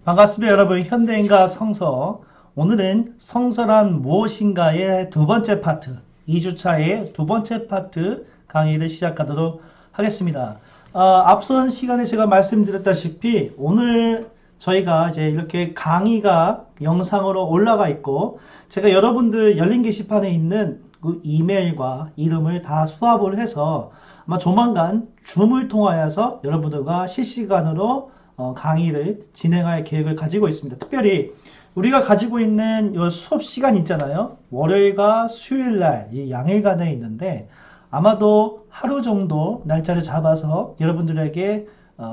반갑습니다, 여러분. 현대인과 성서. 오늘은 성서란 무엇인가의 두 번째 파트, 2주차의 두 번째 파트 강의를 시작하도록 하겠습니다. 앞선 시간에 제가 말씀드렸다시피 오늘 저희가 이제 이렇게 강의가 영상으로 올라가 있고 제가 여러분들 열린 게시판에 있는 그 이메일과 이름을 다 수합을 해서 아마 조만간 줌을 통하여서 여러분들과 실시간으로 강의를 진행할 계획을 가지고 있습니다. 특별히 우리가 가지고 있는 이 수업 시간 있잖아요. 월요일과 수요일날 이 양일간에 있는데 아마도 하루 정도 날짜를 잡아서 여러분들에게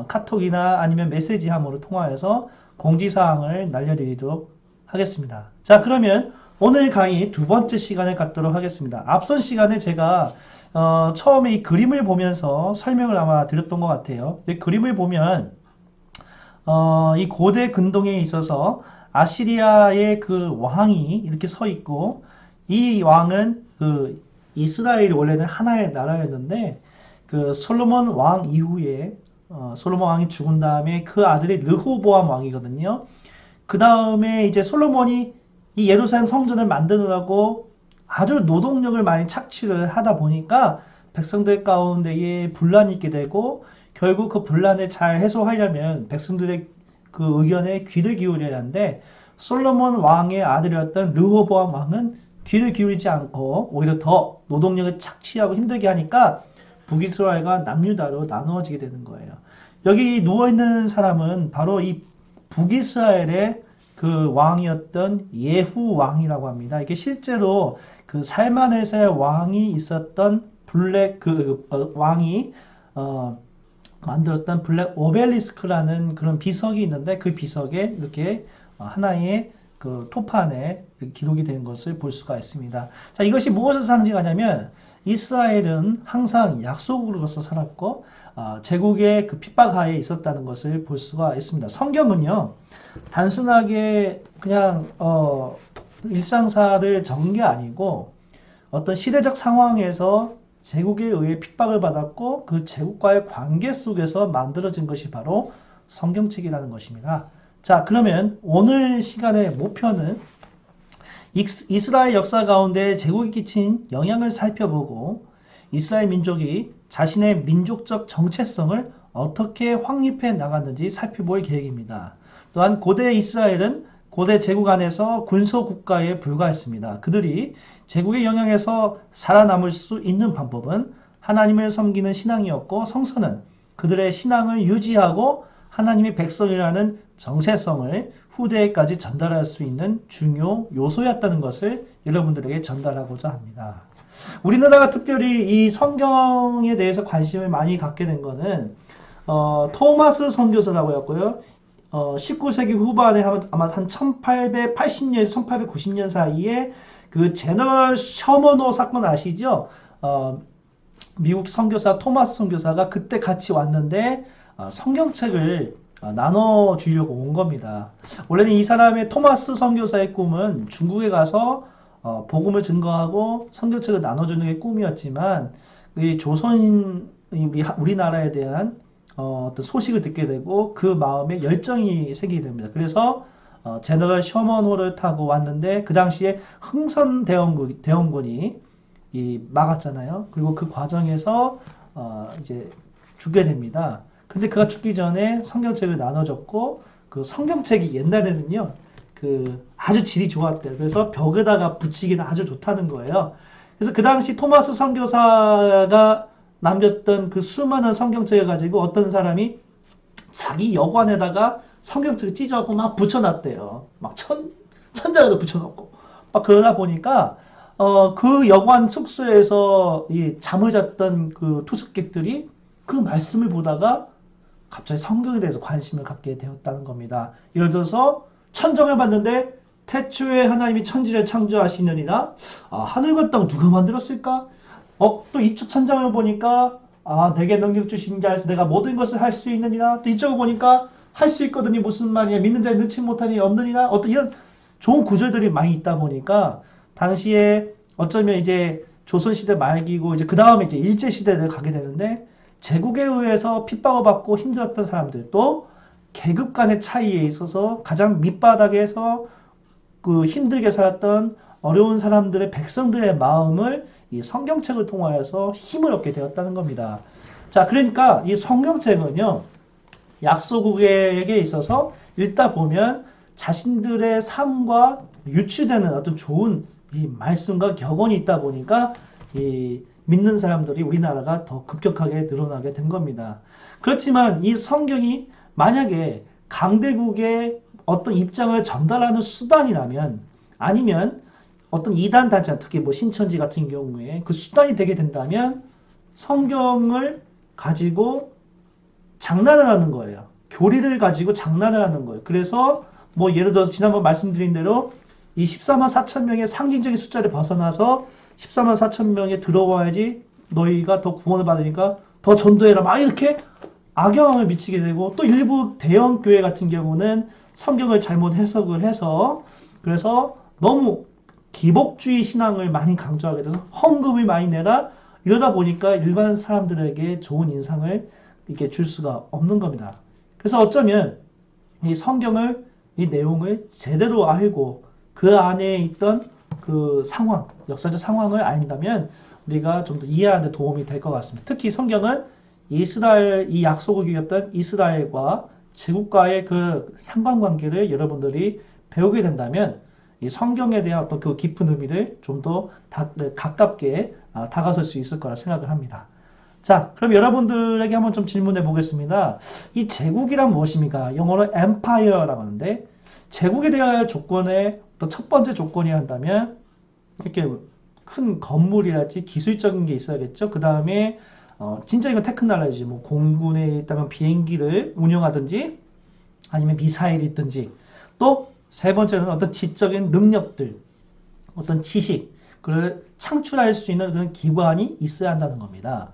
카톡이나 아니면 메시지함으로 통하여서 공지사항을 날려드리도록 하겠습니다. 자, 그러면 오늘 강의 두 번째 시간을 갖도록 하겠습니다. 앞선 시간에 제가 처음에 이 그림을 보면서 설명을 아마 드렸던 것 같아요. 이 그림을 보면 이 고대 근동에 있어서 아시리아의 그 왕이 이렇게 서 있고 이 왕은 그 이스라엘이 원래는 하나의 나라였는데 그 솔로몬 왕 이후에 솔로몬 왕이 죽은 다음에 그 아들이 르호보암 왕이거든요. 그 다음에 이제 솔로몬이 이 예루살렘 성전을 만드느라고 아주 노동력을 많이 착취를 하다 보니까 백성들 가운데에 분란이 있게 되고 결국 그 분란을 잘 해소하려면 백성들의 그 의견에 귀를 기울여야 하는데 솔로몬 왕의 아들이었던 르호보암 왕은 귀를 기울이지 않고 오히려 더 노동력을 착취하고 힘들게 하니까 북이스라엘과 남유다로 나누어지게 되는 거예요. 여기 누워있는 사람은 바로 이 북이스라엘의 그 왕이었던 예후 왕이라고 합니다. 이게 실제로 그 살만에서의 왕이 있었던 블랙 왕이 만들었던 블랙 오벨리스크라는 그런 비석이 있는데 그 비석에 이렇게 하나의 그 토판에 기록이 된 것을 볼 수가 있습니다. 자, 이것이 무엇을 상징하냐면 이스라엘은 항상 약속으로서 살았고 제국의 그 핍박하에 있었다는 것을 볼 수가 있습니다. 성경은요 단순하게 그냥 일상사를 적은 게 아니고 어떤 시대적 상황에서 제국에 의해 핍박을 받았고 그 제국과의 관계 속에서 만들어진 것이 바로 성경책이라는 것입니다. 자, 그러면 오늘 시간의 목표는 이스라엘 역사 가운데 제국이 끼친 영향을 살펴보고 이스라엘 민족이 자신의 민족적 정체성을 어떻게 확립해 나갔는지 살펴볼 계획입니다. 또한 고대 이스라엘은 고대 제국 안에서 군소 국가에 불과했습니다. 그들이 제국의 영향에서 살아남을 수 있는 방법은 하나님을 섬기는 신앙이었고 성서는 그들의 신앙을 유지하고 하나님의 백성이라는 정체성을 후대에까지 전달할 수 있는 중요 요소였다는 것을 여러분들에게 전달하고자 합니다. 우리나라가 특별히 이 성경에 대해서 관심을 많이 갖게 된 것은 토마스 선교사라고 했고요. 19세기 후반에 아마 한 1880년에서 1890년 사이에 그 제너럴 셔머노 사건 아시죠? 미국 선교사 토마스 선교사가 그때 같이 왔는데 성경책을 나눠주려고 온 겁니다. 원래는 이 사람의 토마스 선교사의 꿈은 중국에 가서 복음을 증거하고 성경책을 나눠주는 게 꿈이었지만 이 조선 우리나라에 대한 어떤 소식을 듣게 되고 그 마음에 열정이 생기게 됩니다. 그래서 제너럴 셔먼호를 타고 왔는데 그 당시에 흥선 대원군이 막았잖아요. 그리고 그 과정에서 이제 죽게 됩니다. 근데 그가 죽기 전에 성경책을 나눠줬고 그 성경책이 옛날에는요 그 아주 질이 좋았대요. 그래서 벽에다가 붙이기는 아주 좋다는 거예요. 그래서 그 당시 토마스 선교사가 남겼던 그 수많은 성경책을 가지고 어떤 사람이 자기 여관에다가 성경책을 찢어갖고 막 붙여놨대요. 막 천장에도 붙여놓고 막 그러다 보니까 그 여관 숙소에서 잠을 잤던 그 투숙객들이 그 말씀을 보다가 갑자기 성경에 대해서 관심을 갖게 되었다는 겁니다. 예를 들어서 천정을 봤는데 태초에 하나님이 천지를 창조하시느니라 하늘과 땅 누가 만들었을까? 또 이쪽 천장을 보니까 내게 능력 주신 자에서 내가 모든 것을 할 수 있느니라. 또 이쪽을 보니까 할 수 있거든이 무슨 말이야? 믿는 자에 넣지 못하니 없느니라. 어떤 이런 좋은 구절들이 많이 있다 보니까 당시에 어쩌면 이제 조선시대 말기고 이제 그 다음에 이제 일제시대를 가게 되는데 제국에 의해서 핍박을 받고 힘들었던 사람들 또 계급 간의 차이에 있어서 가장 밑바닥에서 그 힘들게 살았던 어려운 사람들의 백성들의 마음을 이 성경책을 통하여서 힘을 얻게 되었다는 겁니다. 자, 그러니까 이 성경책은요, 약소국에게 있어서 읽다 보면 자신들의 삶과 유추되는 어떤 좋은 이 말씀과 격언이 있다 보니까 이 믿는 사람들이 우리나라가 더 급격하게 늘어나게 된 겁니다. 그렇지만 이 성경이 만약에 강대국의 어떤 입장을 전달하는 수단이라면 아니면 어떤 이단 단체, 특히 뭐 신천지 같은 경우에 그 수단이 되게 된다면 성경을 가지고 장난을 하는 거예요. 교리를 가지고 장난을 하는 거예요. 그래서 뭐 예를 들어서 지난번 말씀드린 대로 이 14만 4천 명의 상징적인 숫자를 벗어나서 14만 4천 명에 들어와야지 너희가 더 구원을 받으니까 더 전도해라. 막 이렇게 악영향을 미치게 되고 또 일부 대형 교회 같은 경우는 성경을 잘못 해석을 해서 그래서 너무 기복주의 신앙을 많이 강조하게 돼서 헌금을 많이 내라 이러다 보니까 일반 사람들에게 좋은 인상을 이렇게 줄 수가 없는 겁니다. 그래서 어쩌면 이 성경을 이 내용을 제대로 알고 그 안에 있던 그 상황, 역사적 상황을 안다면 우리가 좀 더 이해하는 데 도움이 될 것 같습니다. 특히 성경은 이스라엘, 이 약소국이었던 이스라엘과 제국과의 그 상관관계를 여러분들이 배우게 된다면 이 성경에 대한 어떤 그 깊은 의미를 좀 더 가깝게 다가설 수 있을 거라 생각을 합니다. 자, 그럼 여러분들에게 한번 좀 질문해 보겠습니다. 이 제국이란 무엇입니까? 영어로 empire라고 하는데 제국에 대한 조건의 또 첫 번째 조건이 한다면 이렇게 큰 건물이랄지 기술적인 게 있어야겠죠. 그 다음에 진짜 이건 테크놀로지 뭐 공군에 있다면 비행기를 운영하든지 아니면 미사일이 있든지 또 세 번째는 어떤 지적인 능력들 어떤 지식을 창출할 수 있는 그런 기관이 있어야 한다는 겁니다.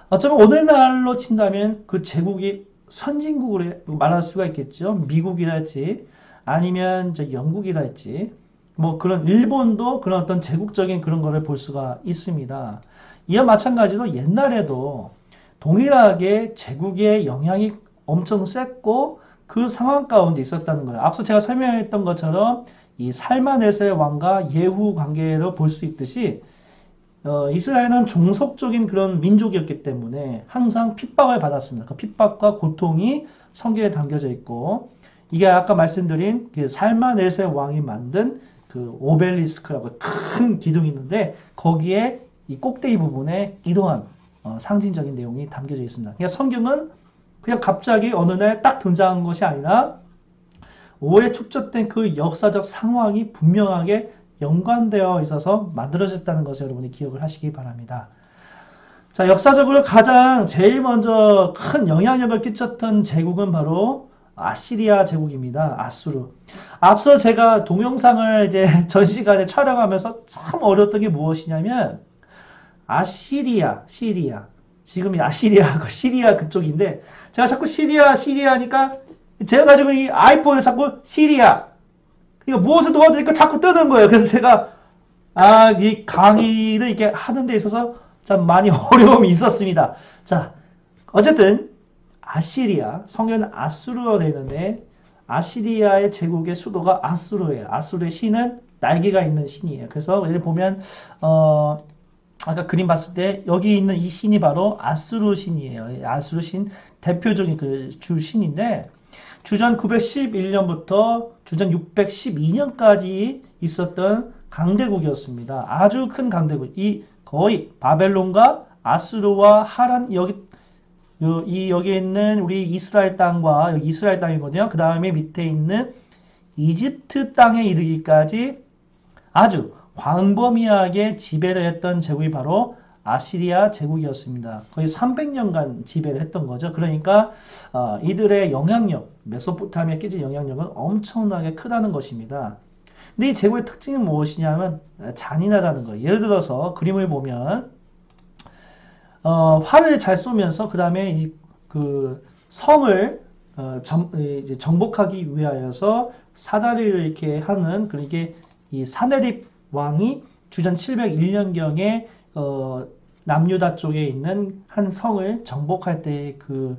어쩌면 오늘날로 친다면 그 제국이 선진국으로 말할 수가 있겠죠. 미국이랄지 아니면 영국이랄지 뭐 그런 일본도 그런 어떤 제국적인 그런 거를 볼 수가 있습니다. 이와 마찬가지로 옛날에도 동일하게 제국의 영향이 엄청 셌고 그 상황 가운데 있었다는 거예요. 앞서 제가 설명했던 것처럼 이 살마네세 왕과 예후 관계로 볼 수 있듯이 이스라엘은 종속적인 그런 민족이었기 때문에 항상 핍박을 받았습니다. 그 핍박과 고통이 성경에 담겨져 있고 이게 아까 말씀드린 그 살마네세 왕이 만든 그 오벨리스크라고 큰 기둥이 있는데 거기에 이 꼭대기 부분에 이러한 상징적인 내용이 담겨져 있습니다. 그러니까 성경은 그냥 갑자기 어느 날 딱 등장한 것이 아니라 오래 축적된 그 역사적 상황이 분명하게 연관되어 있어서 만들어졌다는 것을 여러분이 기억을 하시기 바랍니다. 자, 역사적으로 가장 제일 먼저 큰 영향력을 끼쳤던 제국은 바로 아시리아 제국입니다. 아수르. 앞서 제가 동영상을 이제 전 시간에 촬영하면서 참 어려웠던 게 무엇이냐면 아시리아, 시리아. 지금 이 아시리아하고 시리아 그쪽인데 제가 자꾸 시리아 하니까 제가 가지고 이 아이폰에 자꾸 시리아 그러니까 무엇을 도와드릴까 자꾸 뜨는 거예요. 그래서 제가 이 강의를 이렇게 하는 데 있어서 참 많이 어려움이 있었습니다. 자, 어쨌든 아시리아, 성경은 아수르로 되어 있는데 아시리아의 제국의 수도가 아수르예요. 아수르의 신은 날개가 있는 신이에요. 그래서 여기 보면 아까 그림 봤을 때 여기 있는 이 신이 바로 아수르 신이에요. 아수르 신 대표적인 그 주 신인데 주전 911년부터 주전 612년까지 있었던 강대국이었습니다. 아주 큰 강대국. 이 거의 바벨론과 아수르와 하란 여기 있는 우리 이스라엘 땅과 여기 이스라엘 땅이거든요. 그 다음에 밑에 있는 이집트 땅에 이르기까지 아주 광범위하게 지배를 했던 제국이 바로 아시리아 제국이었습니다. 거의 300년간 지배를 했던 거죠. 그러니까 이들의 영향력, 메소포타미아에 끼친 영향력은 엄청나게 크다는 것입니다. 근데 이 제국의 특징은 무엇이냐면 잔인하다는 거예요. 예를 들어서 그림을 보면 활을 잘 쏘면서 그 다음에 그 성을 이제 정복하기 위하여서 사다리를 이렇게 하는 그러니까 이 사네립 왕이 주전 701년경에 남유다 쪽에 있는 한 성을 정복할 때 그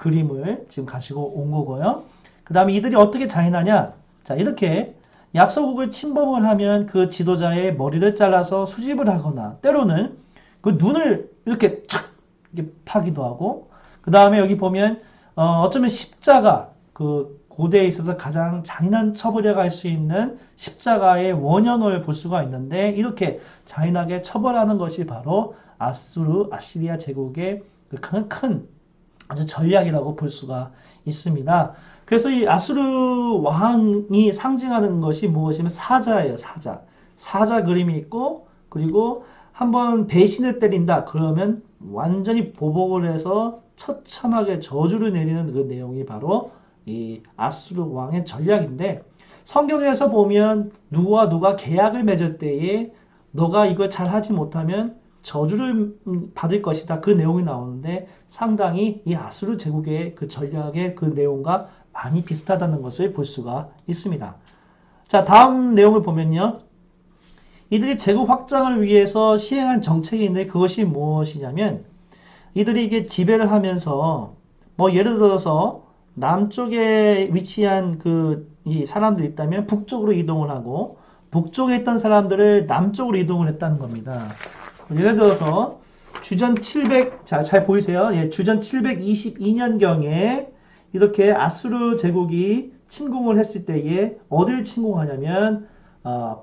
그림을 지금 가지고 온 거고요. 그 다음에 이들이 어떻게 잔인하냐? 자, 이렇게 약소국을 침범을 하면 그 지도자의 머리를 잘라서 수집을 하거나 때로는 그 눈을 이렇게 착 이렇게 파기도 하고 그 다음에 여기 보면 어쩌면 십자가 그 고대에 있어서 가장 잔인한 처벌이라고 할 수 있는 십자가의 원형을 볼 수가 있는데 이렇게 잔인하게 처벌하는 것이 바로 아시리아 제국의 큰 아주 전략이라고 볼 수가 있습니다. 그래서 이 아수르 왕이 상징하는 것이 무엇이면 사자예요. 사자 그림이 있고 그리고 한번 배신을 때린다 그러면 완전히 보복을 해서 처참하게 저주를 내리는 그 내용이 바로 이 아수르 왕의 전략인데 성경에서 보면 누가 계약을 맺을 때에 너가 이걸 잘 하지 못하면 저주를 받을 것이다. 그 내용이 나오는데 상당히 이 아수르 제국의 그 전략의 그 내용과 많이 비슷하다는 것을 볼 수가 있습니다. 자, 다음 내용을 보면요. 이들이 제국 확장을 위해서 시행한 정책인데 그것이 무엇이냐면 이들이 이게 지배를 하면서 뭐 예를 들어서 남쪽에 위치한 이 사람들이 있다면 북쪽으로 이동을 하고 북쪽에 있던 사람들을 남쪽으로 이동을 했다는 겁니다. 예를 들어서 주전 700, 자, 잘 보이세요? 예, 주전 722년경에 이렇게 아수르 제국이 침공을 했을 때에 어디를 침공하냐면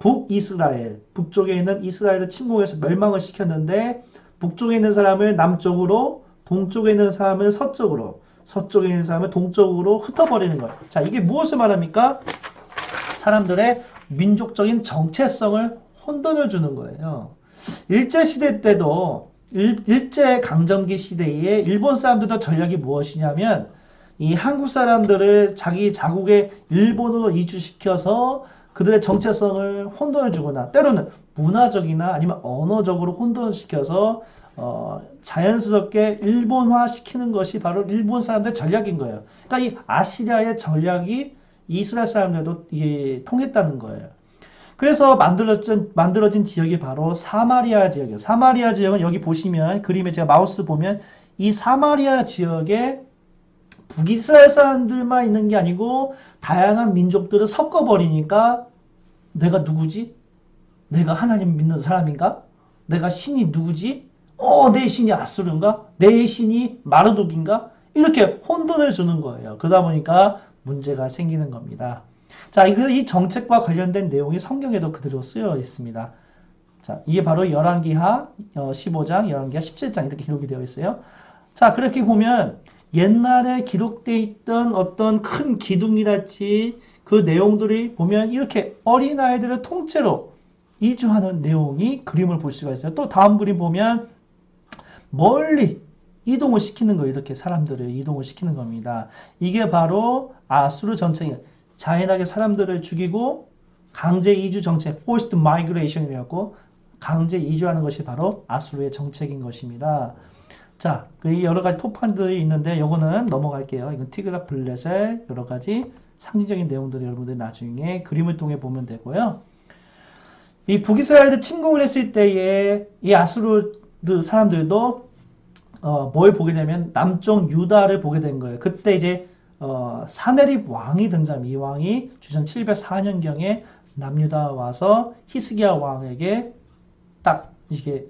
북이스라엘, 북쪽에 있는 이스라엘을 침공해서 멸망을 시켰는데 북쪽에 있는 사람을 남쪽으로, 동쪽에 있는 사람을 서쪽으로, 서쪽에 있는 사람을 동쪽으로 흩어버리는 거예요. 자, 이게 무엇을 말합니까? 사람들의 민족적인 정체성을 혼돈을 주는 거예요. 일제시대 때도 일제강점기 시대에 일본 사람들도 전략이 무엇이냐면 이 한국 사람들을 자기 자국의 일본으로 이주시켜서 그들의 정체성을 혼돈을 주거나 때로는 문화적이나 아니면 언어적으로 혼돈을 시켜서 자연스럽게 일본화 시키는 것이 바로 일본 사람들의 전략인 거예요. 그러니까 이 아시리아의 전략이 이스라엘 사람들도 통했다는 거예요. 그래서 만들어진 지역이 바로 사마리아 지역이에요. 사마리아 지역은 여기 보시면 그림에 제가 마우스 보면 이 사마리아 지역에 북이스라엘 사람들만 있는 게 아니고 다양한 민족들을 섞어버리니까 내가 누구지? 내가 하나님 믿는 사람인가? 내가 신이 누구지? 내 신이 아수르인가? 내 신이 마르독인가? 이렇게 혼돈을 주는 거예요. 그러다 보니까 문제가 생기는 겁니다. 자, 이 정책과 관련된 내용이 성경에도 그대로 쓰여 있습니다. 자, 이게 바로 열왕기하 15장, 열왕기하 17장 이렇게 기록이 되어 있어요. 자, 그렇게 보면 옛날에 기록되어 있던 어떤 큰 기둥이랄지 그 내용들이 보면 이렇게 어린아이들을 통째로 이주하는 내용이 그림을 볼 수가 있어요. 또 다음 그림 보면 멀리 이동을 시키는 거예요. 이렇게 사람들을 이동을 시키는 겁니다. 이게 바로 아수르 정책이에요. 잔인하게 사람들을 죽이고 강제 이주 정책, forced migration이라고 강제 이주하는 것이 바로 아수르의 정책인 것입니다. 자, 여러 가지 토판들이 있는데 이거는 넘어갈게요. 이건 티그라 블레셀 여러 가지 상징적인 내용들을 여러분들 나중에 그림을 통해 보면 되고요. 이 북이스라엘을 침공을 했을 때에 이 아수르 사람들도 뭘 보게 되면 남쪽 유다를 보게 된 거예요. 그때 이제 사네립 왕이 등장합니다. 이 왕이 주전 704년경에 남유다 와서 히스기야 왕에게 딱 이게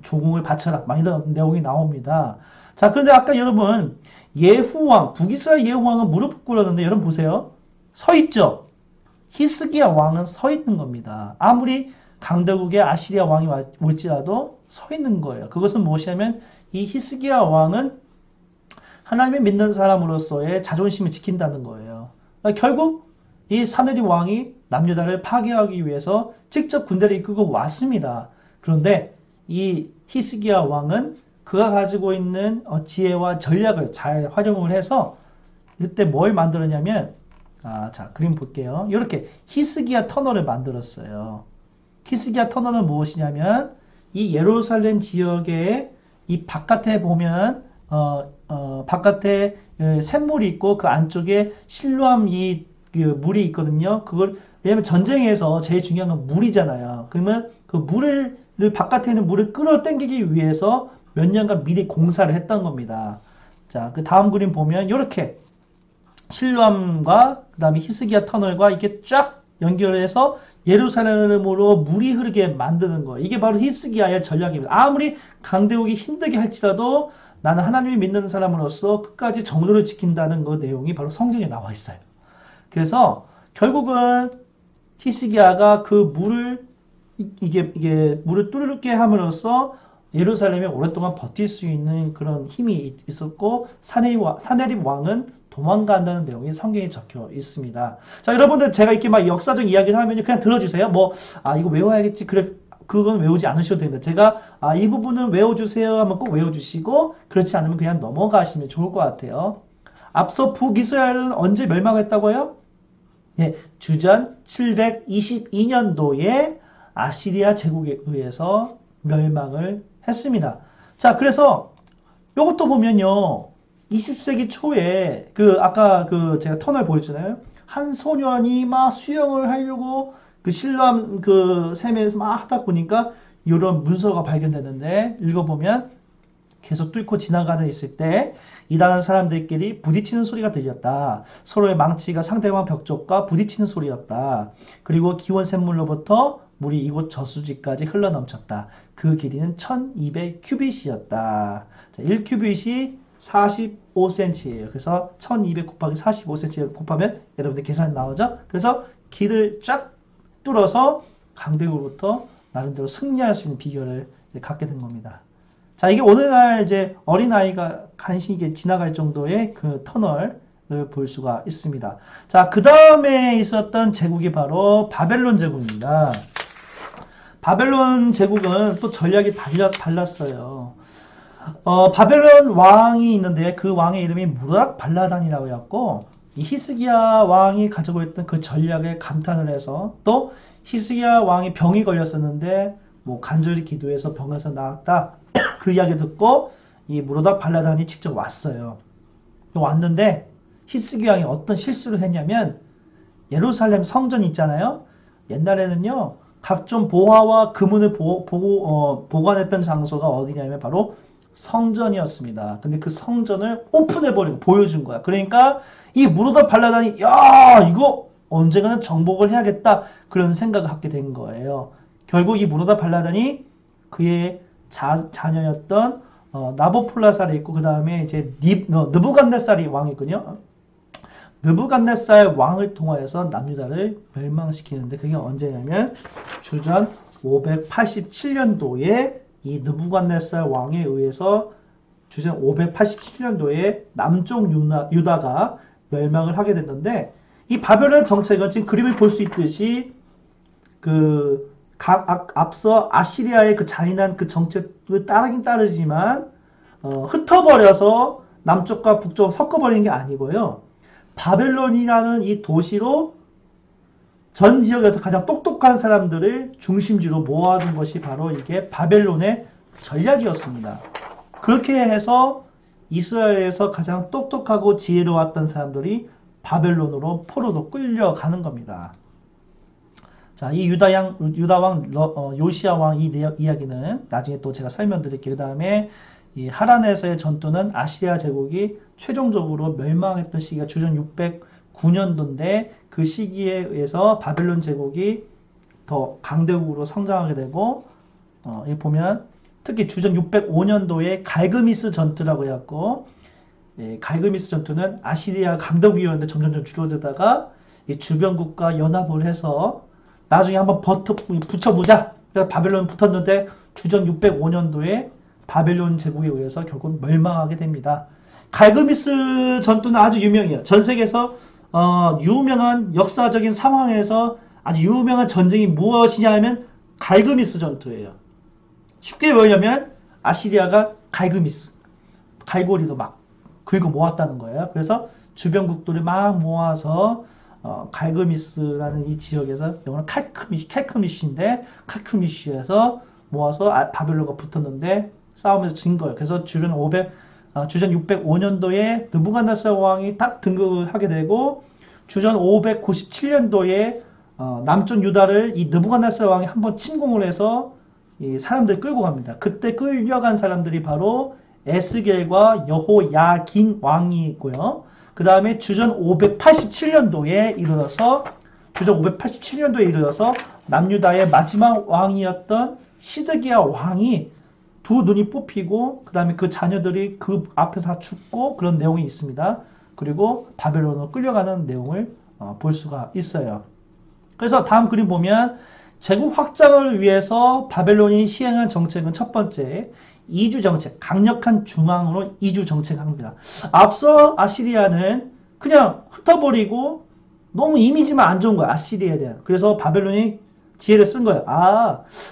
조공을 바쳐라 막 이런 내용이 나옵니다. 자, 그런데 아까 여러분 예후왕 북이스라엘 예후왕은 무릎 꿇었는데 여러분 보세요. 서 있죠. 히스기야 왕은 서 있는 겁니다. 아무리 강대국의 아시리아 왕이 올지라도 서 있는 거예요. 그것은 무엇이냐면 이 히스기야 왕은 하나님을 믿는 사람으로서의 자존심을 지킨다는 거예요. 결국 이 사네립 왕이 남유다를 파괴하기 위해서 직접 군대를 이끌고 왔습니다. 그런데 이 히스기야 왕은 그가 가지고 있는 지혜와 전략을 잘 활용을 해서 그때 뭘 만들었냐면 자, 그림 볼게요. 이렇게 히스기야 터널을 만들었어요. 히스기야 터널은 무엇이냐면 이 예루살렘 지역의 이 바깥에 보면 바깥에 샘물이 있고 그 안쪽에 실로암 물이 있거든요. 그걸 왜냐면 전쟁에서 제일 중요한 건 물이잖아요. 그러면 그 바깥에 있는 물을 끌어당기기 위해서 몇 년간 미리 공사를 했던 겁니다. 자, 그 다음 그림 보면 이렇게 실로암과 그 다음에 히스기야 터널과 이렇게 쫙 연결해서 예루살렘으로 물이 흐르게 만드는 거예요. 이게 바로 히스기야의 전략입니다. 아무리 강대국이 힘들게 할지라도 나는 하나님을 믿는 사람으로서 끝까지 정도를 지킨다는 그 내용이 바로 성경에 나와 있어요. 그래서 결국은 히스기야가 그 물을 이게 물을 뚫게 함으로써 예루살렘에 오랫동안 버틸 수 있는 그런 힘이 있었고 사네립 왕은 도망간다는 내용이 성경에 적혀 있습니다. 자, 여러분들 제가 이렇게 막 역사적 이야기를 하면 그냥 들어주세요. 이거 외워야겠지. 그래, 그건 외우지 않으셔도 됩니다. 제가 이 부분은 외워주세요 하면 꼭 외워주시고 그렇지 않으면 그냥 넘어가시면 좋을 것 같아요. 앞서 북이스라엘은 언제 멸망했다고요? 네, 주전 722년도에 아시리아 제국에 의해서 멸망을 했습니다. 자, 그래서 이것도 보면요. 20세기 초에 아까 제가 터널 보였잖아요. 한 소년이 막 수영을 하려고 그 실람 샘에서 막 하다 보니까 이런 문서가 발견되는데 읽어보면 계속 뚫고 지나가는 있을 때 일하는 사람들끼리 부딪히는 소리가 들렸다. 서로의 망치가 상대방 벽 쪽과 부딪히는 소리였다. 그리고 기원 샘물로부터 물이 이곳 저수지까지 흘러넘쳤다. 그 길이는 1200 큐빗이었다. 자, 1큐빗이 45cm예요. 그래서 1200 곱하기 45cm 곱하면 여러분들 계산 나오죠? 그래서 길을 쫙 뚫어서 강대국으로부터 나름대로 승리할 수 있는 비결을 갖게 된 겁니다. 자, 이게 오늘날 이제 어린아이가 간신히 지나갈 정도의 그 터널을 볼 수가 있습니다. 자, 그 다음에 있었던 제국이 바로 바벨론 제국입니다. 바벨론 제국은 또 전략이 달랐어요. 바벨론 왕이 있는데 그 왕의 이름이 무라닥 발라단이라고 해갖고 이 히스기야 왕이 가지고 있던 그 전략에 감탄을 해서 또 히스기야 왕이 병이 걸렸었는데 간절히 기도해서 병에서 나았다. 그 이야기 듣고 이 무라닥 발라단이 직접 왔어요. 왔는데 히스기야 왕이 어떤 실수를 했냐면 예루살렘 성전 있잖아요. 옛날에는요. 각종 보화와 금은을 보관했던 장소가 어디냐면 바로 성전이었습니다. 근데 그 성전을 오픈해버리고 보여준 거야. 그러니까 이 무라닥 발라단이 야 이거 언젠가는 정복을 해야겠다 그런 생각을 갖게 된 거예요. 결국 이 무라닥 발라단이 그의 자녀였던 나보폴라살이 있고 그 다음에 이제 느부갓네살이 왕이군요. 느부갓네살 왕을 통하여서 남유다를 멸망시키는데 그게 언제냐면 주전 587년도에 이 느부갓네살 왕에 의해서 주전 587년도에 남쪽 유다가 멸망을 하게 됐는데 이 바벨론 정책은 지금 그림을 볼 수 있듯이 앞서 아시리아의 그 잔인한 그 정책을 따르긴 따르지만 흩어버려서 남쪽과 북쪽 섞어버리는 게 아니고요. 바벨론이라는 이 도시로 전 지역에서 가장 똑똑한 사람들을 중심지로 모아둔 것이 바로 이게 바벨론의 전략이었습니다. 그렇게 해서 이스라엘에서 가장 똑똑하고 지혜로웠던 사람들이 바벨론으로 포로로 끌려가는 겁니다. 자, 이 유다왕 요시야 왕 이 이야기는 나중에 또 제가 설명드릴게요. 그 다음에 이 하란에서의 전투는 아시리아 제국이 최종적으로 멸망했던 시기가 주전 609년도인데 그 시기에 의해서 바벨론 제국이 더 강대국으로 성장하게 되고 여기 보면 특히 주전 605년도에 갈그미스 전투라고 해갖고 갈그미스 전투는 아시리아 강대국이었는데 점점 줄어들다가 이 주변국과 연합을 해서 나중에 한번 붙여보자. 그래서 바벨론 붙었는데 주전 605년도에 바벨론 제국에 의해서 결국 멸망하게 됩니다. 갈그미스 전투는 아주 유명해요. 전 세계에서 유명한 역사적인 상황에서 아주 유명한 전쟁이 무엇이냐 하면 갈그미스 전투예요. 쉽게 뭐냐면 아시리아가 갈그미스, 갈고리도 막 긁어 모았다는 거예요. 그래서 주변국들을 막 모아서 갈그미스라는 이 지역에서 영어는 칼크미시인데 칼크미시에서 모아서 바벨론과 붙었는데 싸움에서 진 거예요. 그래서 주전 605년도에 느부갓네살 왕이 딱 등극을 하게 되고 주전 597년도에 남쪽 유다를 이 느부갓네살 왕이 한번 침공을 해서 이 사람들 끌고 갑니다. 그때 끌려간 사람들이 바로 에스겔과 여호야긴 왕이 있고요. 그 다음에 주전 587년도에 이르러서 남유다의 마지막 왕이었던 시드기야 왕이 두 눈이 뽑히고 그 다음에 그 자녀들이 그 앞에서 다 죽고 그런 내용이 있습니다. 그리고 바벨론으로 끌려가는 내용을 볼 수가 있어요. 그래서 다음 그림 보면 제국 확장을 위해서 바벨론이 시행한 정책은 첫 번째 이주 정책, 강력한 중앙으로 이주 정책합니다. 앞서 아시리아는 그냥 흩어버리고 너무 이미지만 안 좋은 거야. 아시리아에 대한. 그래서 바벨론이 지혜를 쓴 거예요.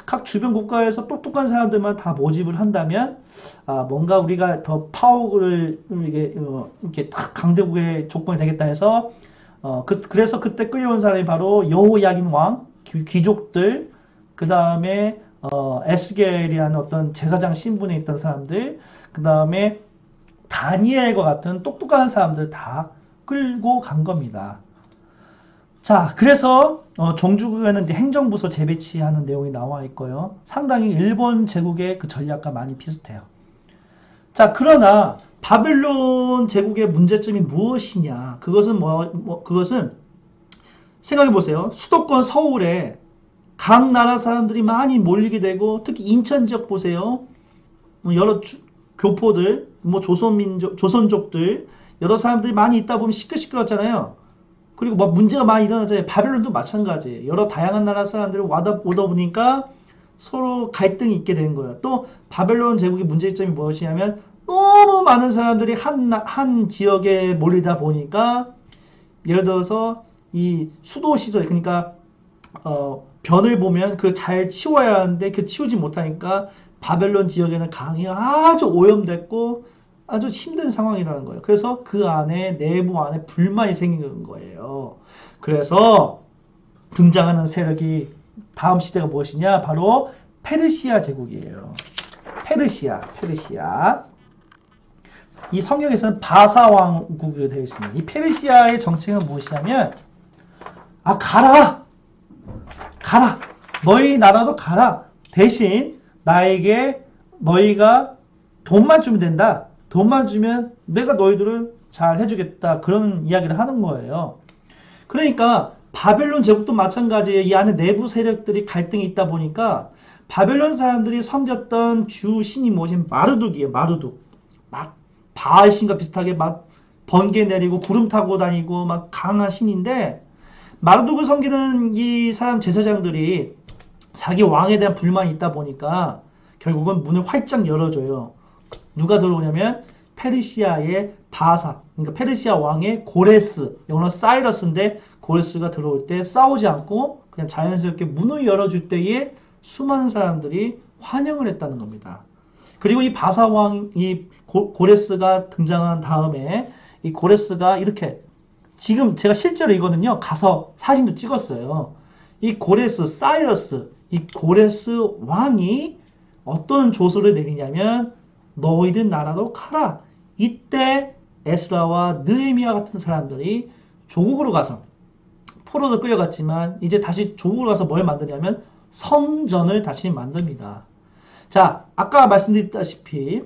각 주변 국가에서 똑똑한 사람들만 다 모집을 한다면, 뭔가 우리가 더 파워를, 이렇게 딱 강대국의 조건이 되겠다 해서, 그래서 그때 끌려온 사람이 바로 여호야긴 왕, 귀족들, 그 다음에, 에스겔이라는 어떤 제사장 신분에 있던 사람들, 그 다음에 다니엘과 같은 똑똑한 사람들 다 끌고 간 겁니다. 자, 그래서 종주국에는 이제 행정부서 재배치하는 내용이 나와 있고요. 상당히 일본 제국의 그 전략과 많이 비슷해요. 자, 그러나 바벨론 제국의 문제점이 무엇이냐? 그것은 생각해 보세요. 수도권 서울에 각 나라 사람들이 많이 몰리게 되고 특히 인천 지역 보세요. 여러 교포들, 조선족들 여러 사람들이 많이 있다 보면 시끌시끌하잖아요. 그리고 문제가 많이 일어나잖아요. 바벨론도 마찬가지예요. 여러 다양한 나라 사람들이 오다 보니까 서로 갈등이 있게 된 거예요. 또 바벨론 제국의 문제점이 무엇이냐면 너무 많은 사람들이 한 지역에 몰리다 보니까 예를 들어서 이 수도 시설, 그러니까 변을 보면 그걸 잘 치워야 하는데 그 치우지 못하니까 바벨론 지역에는 강이 아주 오염됐고 아주 힘든 상황이라는 거예요. 그래서 그 안에 내부 안에 불만이 생기는 거예요. 그래서 등장하는 세력이 다음 시대가 무엇이냐? 바로 페르시아 제국이에요. 페르시아. 이 성경에서는 바사 왕국으로 되어 있습니다. 이 페르시아의 정책은 무엇이냐면 가라. 너희 나라도 가라. 대신 나에게 너희가 돈만 주면 된다. 돈만 주면 내가 너희들을 잘 해주겠다. 그런 이야기를 하는 거예요. 그러니까 바벨론 제국도 마찬가지예요. 이 안에 내부 세력들이 갈등이 있다 보니까 바벨론 사람들이 섬겼던 주 신이 뭐냐면 마르둑이에요. 마르둑. 막 바알 신과 비슷하게 막 번개 내리고 구름 타고 다니고 막 강한 신인데 마르둑을 섬기는 이 사람 제사장들이 자기 왕에 대한 불만이 있다 보니까 결국은 문을 활짝 열어줘요. 누가 들어오냐면 페르시아의 바사, 그러니까 페르시아 왕의 고레스, 영어로 사이러스인데 고레스가 들어올 때 싸우지 않고 그냥 자연스럽게 문을 열어줄 때에 수많은 사람들이 환영을 했다는 겁니다. 그리고 이 바사 왕, 이 고레스가 등장한 다음에 이 고레스가 이렇게 지금 제가 실제로 이거는요 가서 사진도 찍었어요. 이 고레스, 사이러스, 이 고레스 왕이 어떤 조서를 내리냐면 너희들 나라로 가라. 이때 에스라와 느헤미야 같은 사람들이 조국으로 가서 포로로 끌려갔지만 이제 다시 조국으로 가서 뭘 만드냐면 성전을 다시 만듭니다. 자, 아까 말씀드렸다시피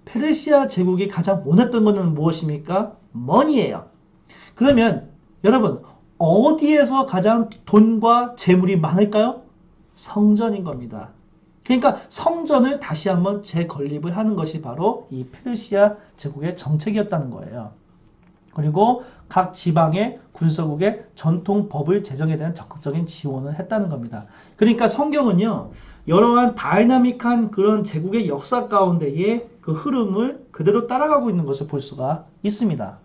페르시아 제국이 가장 원했던 것은 무엇입니까? 머니예요. 그러면 여러분 어디에서 가장 돈과 재물이 많을까요? 성전인 겁니다. 그러니까 성전을 다시 한번 재건립을 하는 것이 바로 이 페르시아 제국의 정책이었다는 거예요. 그리고 각 지방의 군서국의 전통 법을 제정에 대한 적극적인 지원을 했다는 겁니다. 그러니까 성경은요, 여러한 다이나믹한 그런 제국의 역사 가운데에 그 흐름을 그대로 따라가고 있는 것을 볼 수가 있습니다.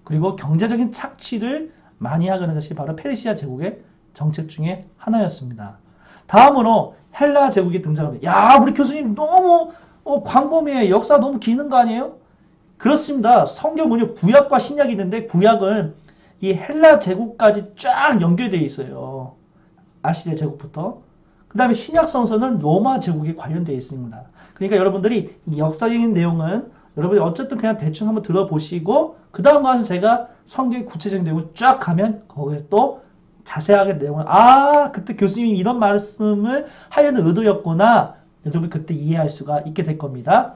그리고 경제적인 착취를 많이 하는 것이 바로 페르시아 제국의 정책 중에 하나였습니다. 다음으로 헬라 제국이 등장합니다. 야, 우리 교수님 너무 광범위해. 역사 너무 기는 거 아니에요? 그렇습니다. 성경은요, 구약과 신약이 있는데 구약은 이 헬라 제국까지 쫙 연결되어 있어요. 아시리아 제국부터. 그 다음에 신약 성서는 로마 제국에 관련되어 있습니다. 그러니까 여러분들이 이 역사적인 내용은 여러분이 어쨌든 그냥 대충 한번 들어보시고 그 다음 가서 제가 성경의 구체적인 내용을 쫙 가면 거기서 또 자세하게 내용을 그때 교수님이 이런 말씀을 하려는 의도였구나. 여러분이 그때 이해할 수가 있게 될 겁니다.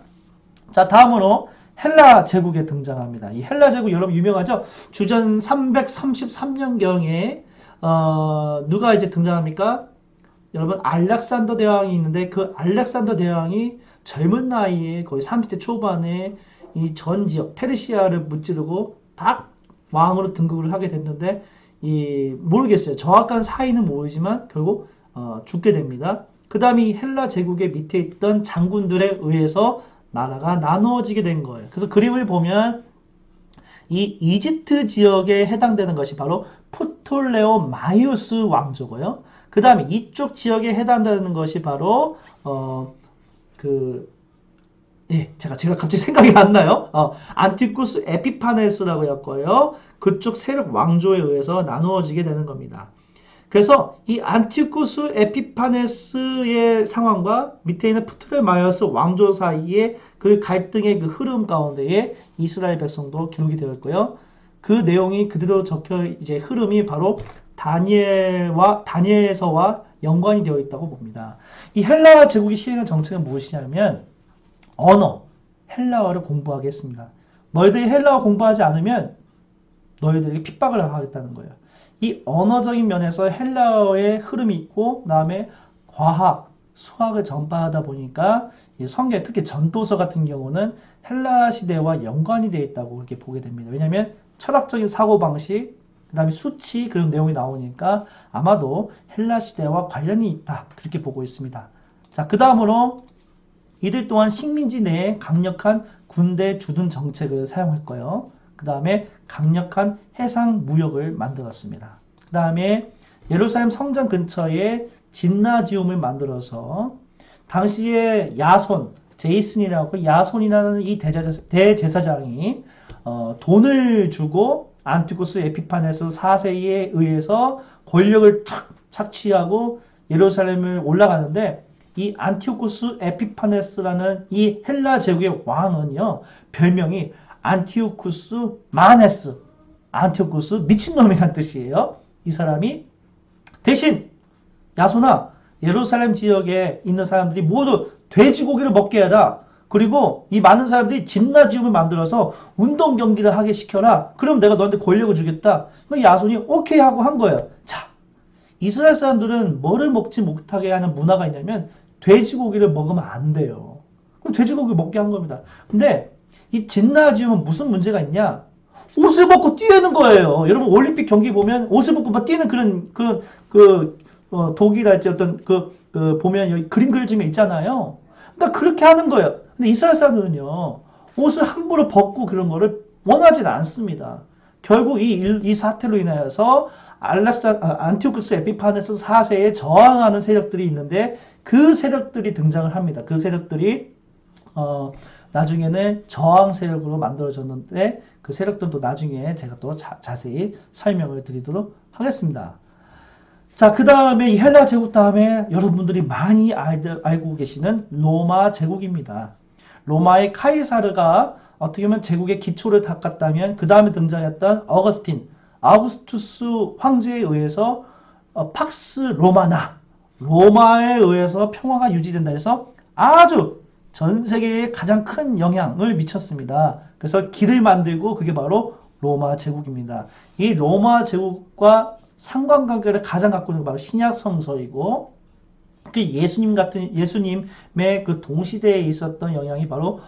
자, 다음으로 헬라 제국에 등장합니다. 이 헬라 제국 여러분 유명하죠? 주전 333년경에 누가 이제 등장합니까? 여러분 알렉산더 대왕이 있는데 그 알렉산더 대왕이 젊은 나이에 거의 30대 초반에 이 전 지역 페르시아를 무찌르고 딱 왕으로 등극을 하게 됐는데 모르겠어요. 정확한 사인은 모르지만 결국 죽게 됩니다. 그 다음에 이 헬라 제국의 밑에 있던 장군들에 의해서 나라가 나누어지게 된 거예요. 그래서 그림을 보면 이 이집트 지역에 해당되는 것이 바로 프톨레오 마이오스 왕조고요. 그 다음에 이쪽 지역에 해당되는 것이 바로 제가 갑자기 생각이 안 나요. 안티쿠스 에피파네스라고 할 거예요. 그쪽 세력 왕조에 의해서 나누어지게 되는 겁니다. 그래서 이 안티쿠스 에피파네스의 상황과 밑에 있는 프톨레마이오스 왕조 사이에 그 갈등의 그 흐름 가운데에 이스라엘 백성도 기록이 되어 있고요. 그 내용이 그대로 적혀 이제 흐름이 바로 다니엘서와 연관이 되어 있다고 봅니다. 이 헬라 제국이 시행한 정책은 무엇이냐면 언어, 헬라어를 공부하게 했습니다. 너희들이 헬라어 공부하지 않으면 너희들에게 핍박을 하겠다는 거예요. 이 언어적인 면에서 헬라어의 흐름이 있고 그다음에 과학, 수학을 전파하다 보니까 이 성경, 특히 전도서 같은 경우는 헬라 시대와 연관이 되어 있다고 그렇게 보게 됩니다. 왜냐하면 철학적인 사고방식, 그 다음에 수치 그런 내용이 나오니까 아마도 헬라 시대와 관련이 있다 그렇게 보고 있습니다. 자, 그 다음으로 이들 또한 식민지 내에 강력한 군대 주둔 정책을 사용할 거예요. 그 다음에 강력한 해상 무역을 만들었습니다. 그 다음에 예루살렘 성전 근처에 진나지움을 만들어서 당시에 야손, 제이슨이라고 야손이라는 이 대제사장이 돈을 주고 안티쿠스 에피파네스 4세에 의해서 권력을 탁 착취하고 예루살렘을 올라가는데 이 안티오쿠스 에피파네스라는 이 헬라 제국의 왕은요, 별명이 안티오쿠스 마네스, 안티오쿠스 미친놈이란 뜻이에요. 이 사람이 대신 야손아, 예루살렘 지역에 있는 사람들이 모두 돼지고기를 먹게 해라. 그리고 이 많은 사람들이 진나지움을 만들어서 운동 경기를 하게 시켜라. 그럼 내가 너한테 권력을 주겠다. 야손이 오케이 하고 한 거예요. 자, 이스라엘 사람들은 뭐를 먹지 못하게 하는 문화가 있냐면 돼지고기를 먹으면 안 돼요. 그럼 돼지고기 먹게 한 겁니다. 근데 이 진나지움은 무슨 문제가 있냐? 옷을 벗고 뛰는 거예요. 여러분 올림픽 경기 보면 옷을 벗고 막 뛰는 그런 독일할지 어떤 보면 여기 그림 그려지면 있잖아요. 그러니까 그렇게 하는 거예요. 근데 이스라엘 사람들은요, 옷을 함부로 벗고 그런 거를 원하지는 않습니다. 결국 이 사태로 인하여서 안티오쿠스 에피파네스 4세에 저항하는 세력들이 있는데 그 세력들이 등장을 합니다. 그 세력들이 나중에는 저항 세력으로 만들어졌는데 그 세력들도 나중에 제가 또 자세히 설명을 드리도록 하겠습니다. 자, 그 다음에 이 헬라 제국 다음에 여러분들이 많이 알고 계시는 로마 제국입니다. 로마의 카이사르가 어떻게 보면 제국의 기초를 닦았다면 그 다음에 등장했던 아우구스투스 황제에 의해서 팍스 로마나, 로마에 의해서 평화가 유지된다 해서 아주 전 세계에 가장 큰 영향을 미쳤습니다. 그래서 길을 만들고 그게 바로 로마 제국입니다. 이 로마 제국과 상관관계를 가장 갖고 있는 게 바로 신약 성서이고 그 예수님의 그 동시대에 있었던 영향이 바로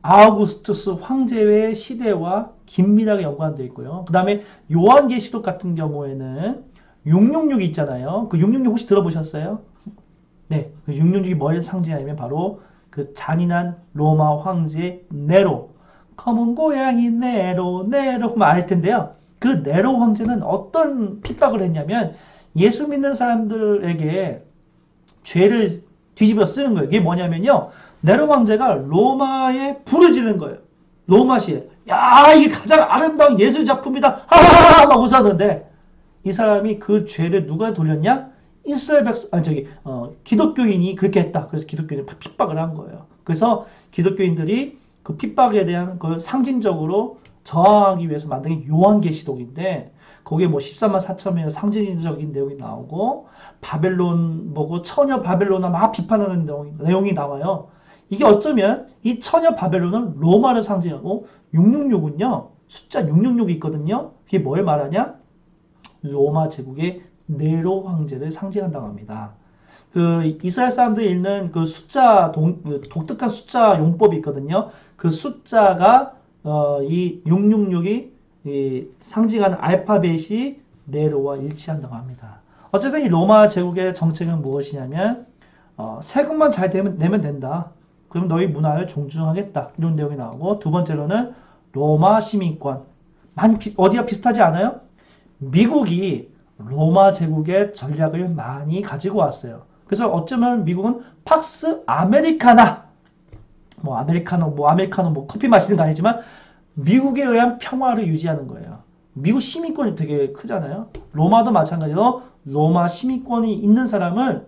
아우구스투스 황제의 시대와 긴밀하게 연관되어 있고요. 그 다음에 요한계시록 같은 경우에는 666이 있잖아요. 그 666 혹시 들어보셨어요? 네, 그 666이 뭘 상징하냐면 바로 그 잔인한 로마 황제 네로, 검은 고양이 네로 하면 알 텐데요. 그 네로 황제는 어떤 핍박을 했냐면 예수 믿는 사람들에게 죄를 뒤집어 쓰는 거예요. 이게 뭐냐면요. 네로 황제가 로마에 부르짖는 거예요. 로마시에. 야, 이게 가장 아름다운 예술 작품이다. 하하하 막 웃었는데 이 사람이 그 죄를 누가 돌렸냐? 이스라엘 기독교인이 그렇게 했다. 그래서 기독교인이 핍박을 한 거예요. 그래서 기독교인들이 그 핍박에 대한 그 상징적으로 저항하기 위해서 만든 게 요한계시록인데 거기에 뭐 14만 4천명의 상징적인 내용이 나오고 바벨론 보고 처녀 바벨론아 막 비판하는 내용이 나와요. 이게 어쩌면 이 처녀 바벨론은 로마를 상징하고 666은요. 숫자 666이 있거든요. 그게 뭘 말하냐? 로마 제국의 네로 황제를 상징한다고 합니다. 그 이스라엘 사람들이 읽는 그 독특한 숫자 용법이 있거든요. 그 숫자가 이 666이 상징하는 알파벳이 네로와 일치한다고 합니다. 어쨌든 이 로마 제국의 정책은 무엇이냐면 세금만 잘 내면 된다. 그럼 너희 문화를 존중하겠다. 이런 내용이 나오고 두 번째로는 로마 시민권. 많이 어디가 비슷하지 않아요? 미국이 로마 제국의 전략을 많이 가지고 왔어요. 그래서 어쩌면 미국은 팍스 아메리카나 아메리카노 커피 마시는 거 아니지만 미국에 의한 평화를 유지하는 거예요. 미국 시민권이 되게 크잖아요. 로마도 마찬가지로 로마 시민권이 있는 사람은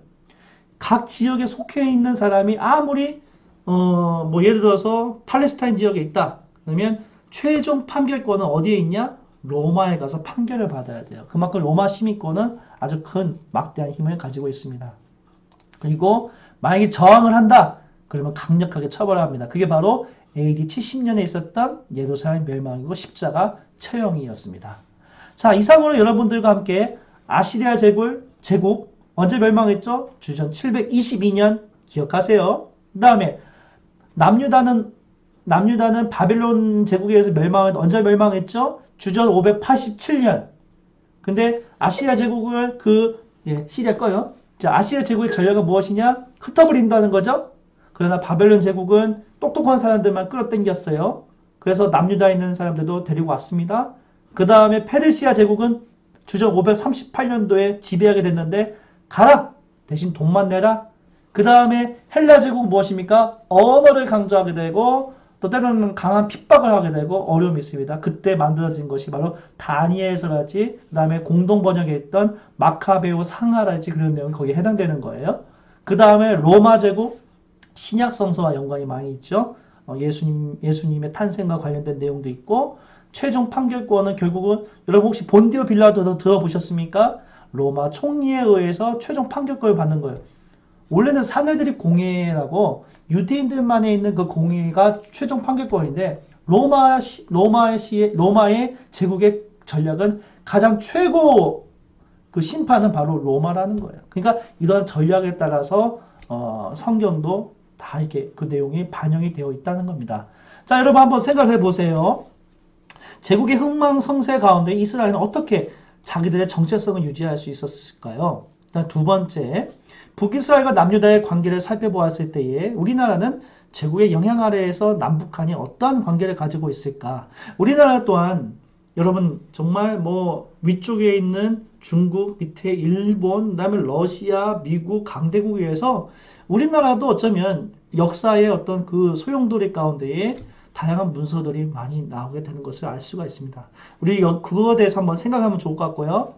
각 지역에 속해 있는 사람이 아무리 뭐 예를 들어서 팔레스타인 지역에 있다. 그러면 최종 판결권은 어디에 있냐? 로마에 가서 판결을 받아야 돼요. 그만큼 로마 시민권은 아주 큰 막대한 힘을 가지고 있습니다. 그리고 만약에 저항을 한다. 그러면 강력하게 처벌합니다. 그게 바로 AD 70년에 있었던 예루살렘 멸망이고 십자가 처형이었습니다. 자, 이상으로 여러분들과 함께 아시리아 제국 언제 멸망했죠? 주전 722년 기억하세요. 그 다음에 남유다는 바벨론 제국에 의해서 언제 멸망했죠? 주전 587년. 근데 아시리아 제국을 시리아 거요. 자, 아시리아 제국의 전략은 무엇이냐? 흩어버린다는 거죠. 그러나 바벨론 제국은 똑똑한 사람들만 끌어당겼어요. 그래서 남유다에 있는 사람들도 데리고 왔습니다. 그 다음에 페르시아 제국은 주전 538년도에 지배하게 됐는데 가라! 대신 돈만 내라. 그 다음에 헬라 제국은 무엇입니까? 언어를 강조하게 되고 또 때로는 강한 핍박을 하게 되고 어려움이 있습니다. 그때 만들어진 것이 바로 다니엘서라지 그 다음에 공동 번역에 있던 마카베오 상하라지 그런 내용이 거기에 해당되는 거예요. 그 다음에 로마 제국 신약 성서와 연관이 많이 있죠. 예수님의 탄생과 관련된 내용도 있고 최종 판결권은 결국은 여러분 혹시 본디오 빌라도도 들어보셨습니까? 로마 총리에 의해서 최종 판결권을 받는 거예요. 원래는 사내들이 공회라고 유대인들만에 있는 그 공회가 최종 판결권인데 로마의 제국의 전략은 가장 최고 그 심판은 바로 로마라는 거예요. 그러니까 이런 전략에 따라서 성경도 다 이렇게 그 내용이 반영이 되어 있다는 겁니다. 자, 여러분 한번 생각해 보세요. 제국의 흥망성쇠 가운데 이스라엘은 어떻게 자기들의 정체성을 유지할 수 있었을까요? 일단 두 번째, 북이스라엘과 남유다의 관계를 살펴보았을 때에 우리나라는 제국의 영향 아래에서 남북한이 어떠한 관계를 가지고 있을까? 우리나라 또한 여러분 정말 뭐 위쪽에 있는 중국, 밑에 일본, 그다음에 러시아, 미국, 강대국에 의해서 우리나라도 어쩌면 역사의 어떤 그 소용돌이 가운데에 다양한 문서들이 많이 나오게 되는 것을 알 수가 있습니다. 우리 그거에 대해서 한번 생각하면 좋을 것 같고요.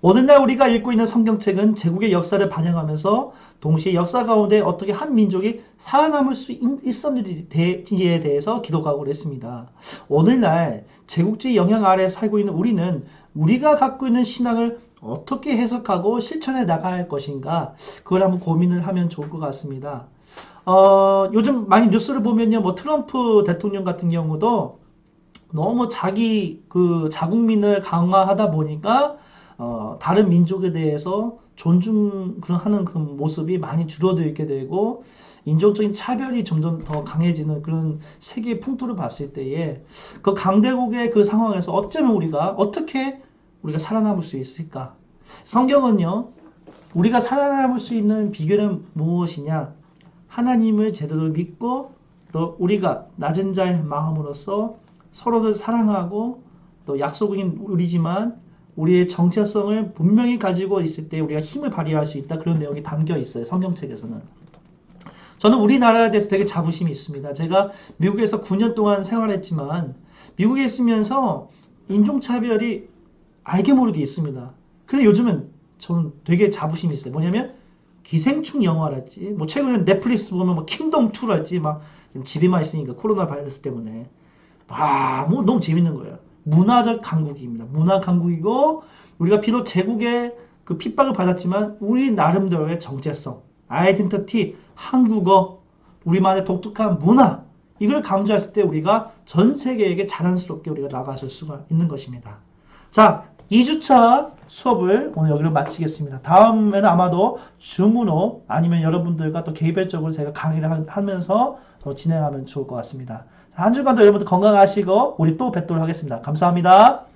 오늘날 우리가 읽고 있는 성경책은 제국의 역사를 반영하면서 동시에 역사 가운데 어떻게 한 민족이 살아남을 수 있었는지에 대해서 기록하고 있습니다. 오늘날 제국주의 영향 아래 살고 있는 우리는 우리가 갖고 있는 신앙을 어떻게 해석하고 실천해 나갈 것인가 그걸 한번 고민을 하면 좋을 것 같습니다. 요즘 많이 뉴스를 보면요, 뭐 트럼프 대통령 같은 경우도 너무 자기 그 자국민을 강화하다 보니까 다른 민족에 대해서 존중하는 그런 모습이 많이 줄어들게 있게 되고 인종적인 차별이 점점 더 강해지는 그런 세계의 풍토를 봤을 때에 그 강대국의 그 상황에서 어쩌면 어떻게 우리가 살아남을 수 있을까? 성경은요, 우리가 살아남을 수 있는 비결은 무엇이냐? 하나님을 제대로 믿고 또 우리가 낮은 자의 마음으로서 서로를 사랑하고 또 약속인 우리지만 우리의 정체성을 분명히 가지고 있을 때 우리가 힘을 발휘할 수 있다. 그런 내용이 담겨 있어요. 성경책에서는. 저는 우리나라에 대해서 되게 자부심이 있습니다. 제가 미국에서 9년 동안 생활했지만 미국에 있으면서 인종차별이 알게 모르게 있습니다. 그래서 요즘은 저는 되게 자부심이 있어요. 뭐냐면 기생충 영화랄지 뭐 최근에 넷플릭스 보면 뭐 킹덤2랄지 막 집에만 있으니까 코로나 바이러스 때문에 뭐 너무 재밌는 거예요. 문화적 강국입니다. 문화 강국이고 우리가 비록 제국의 그 핍박을 받았지만 우리 나름대로의 정체성, 아이덴티티, 한국어, 우리만의 독특한 문화, 이걸 강조했을 때 우리가 전 세계에게 자연스럽게 우리가 나가실 수가 있는 것입니다. 자, 2주차 수업을 오늘 여기로 마치겠습니다. 다음에는 아마도 줌으로 아니면 여러분들과 또 개별적으로 제가 강의를 하면서 더 진행하면 좋을 것 같습니다. 한 주간도 여러분들 건강하시고 우리 또 뵙도록 하겠습니다. 감사합니다.